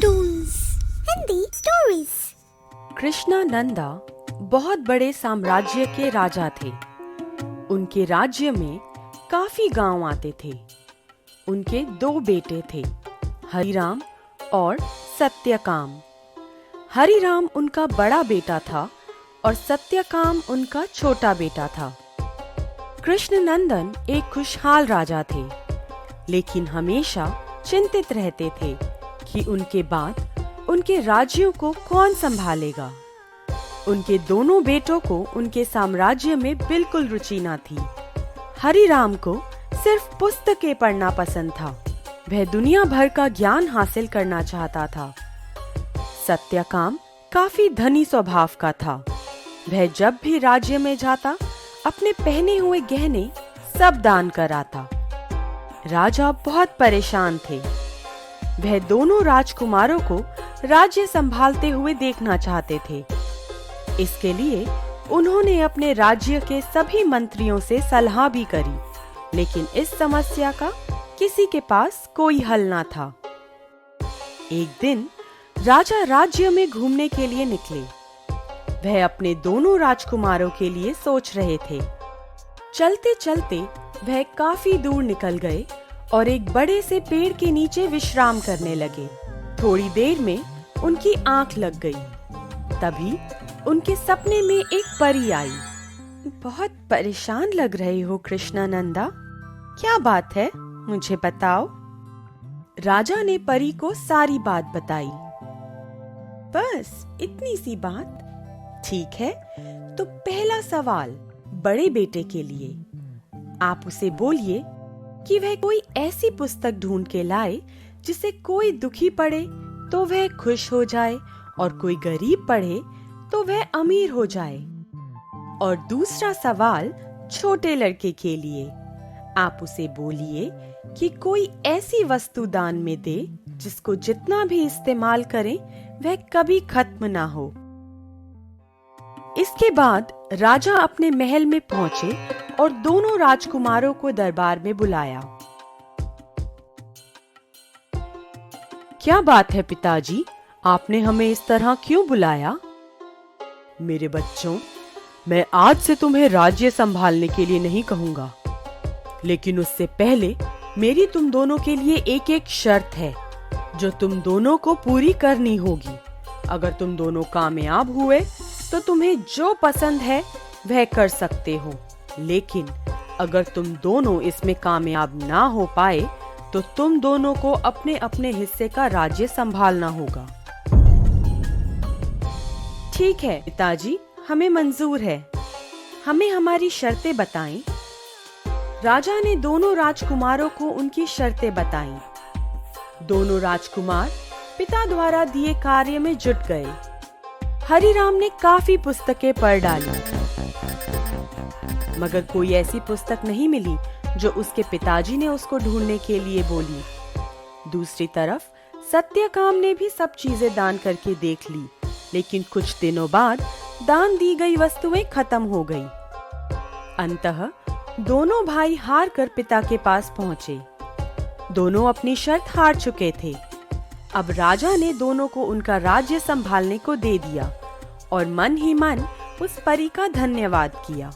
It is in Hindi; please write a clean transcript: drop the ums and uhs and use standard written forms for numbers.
Cartoons, Hindi stories. कृष्णानंदा बहुत बड़े साम्राज्य के राजा थे। उनके राज्य में काफी गांव आते थे। उनके 2 बेटे थे, हरिराम और सत्यकाम। हरिराम उनका बड़ा बेटा था और सत्यकाम उनका छोटा बेटा था। कृष्णनंदन एक खुशहाल राजा थे, लेकिन हमेशा चिंतित रहते थे कि उनके बाद उनके राज्यों को कौन संभालेगा। उनके दोनों बेटों को उनके साम्राज्य में बिल्कुल रुचि न थी। हरिराम को सिर्फ पुस्तकें पढ़ना पसंद था। वह दुनिया भर का ज्ञान हासिल करना चाहता था। सत्यकाम काफी धनी स्वभाव का था। वह जब भी राज्य में जाता अपने पहने हुए गहने सब दान कर आता। राजा बहुत परेशान थे। वह दोनों राजकुमारों को राज्य संभालते हुए देखना चाहते थे। इसके लिए उन्होंने अपने राज्य के सभी मंत्रियों से सलाह भी करी, लेकिन इस समस्या का किसी के पास कोई हल ना था। एक दिन राजा राज्य में घूमने के लिए निकले। वह अपने दोनों राजकुमारों के लिए सोच रहे थे। चलते चलते वह काफी दूर निकल गए और एक बड़े से पेड़ के नीचे विश्राम करने लगे। थोड़ी देर में उनकी आंख लग गई। तभी उनके सपने में एक परी आई। बहुत परेशान लग रहे हो कृष्णानंदा, क्या बात है, मुझे बताओ। राजा ने परी को सारी बात बताई। बस इतनी सी बात? ठीक है, तो पहला सवाल बड़े बेटे के लिए। आप उसे बोलिए कि वह कोई ऐसी पुस्तक ढूंढ के लाए जिसे कोई दुखी पढ़े तो वह खुश हो जाए और कोई गरीब पढ़े तो वह अमीर हो जाए। और दूसरा सवाल छोटे लड़के के लिए। आप उसे बोलिए कि कोई ऐसी वस्तु दान में दे जिसको जितना भी इस्तेमाल करें वह कभी खत्म ना हो। इसके बाद राजा अपने महल में पहुंचे और दोनों राजकुमारों को दरबार में बुलाया। क्या बात है पिताजी, आपने हमें इस तरह क्यों बुलाया? मेरे बच्चों, मैं आज से तुम्हें राज्य संभालने के लिए नहीं कहूंगा, लेकिन उससे पहले मेरी तुम दोनों के लिए एक एक शर्त है जो तुम दोनों को पूरी करनी होगी। अगर तुम दोनों कामयाब हुए तो तुम्हें जो पसंद है वह कर सकते हो, लेकिन अगर तुम दोनों इसमें कामयाब ना हो पाए तो तुम दोनों को अपने अपने हिस्से का राज्य संभालना होगा। ठीक है पिताजी, हमें मंजूर है। हमें हमारी शर्तें बताएं। राजा ने दोनों राजकुमारों को उनकी शर्तें बताईं। दोनों राजकुमार पिता द्वारा दिए कार्य में जुट गए। हरिराम ने काफी पुस्तकें पढ़ डाली, मगर कोई ऐसी पुस्तक नहीं मिली जो उसके पिताजी ने उसको ढूंढने के लिए बोली। दूसरी तरफ सत्यकाम ने भी सब चीजें दान करके देख ली, लेकिन कुछ दिनों बाद दान दी गई वस्तुएं खत्म हो गई। अंततः दोनों भाई हार कर पिता के पास पहुंचे। दोनों अपनी शर्त हार चुके थे। अब राजा ने दोनों को उनका राज्य संभालने को दे दिया और मन ही मन उस परी का धन्यवाद किया।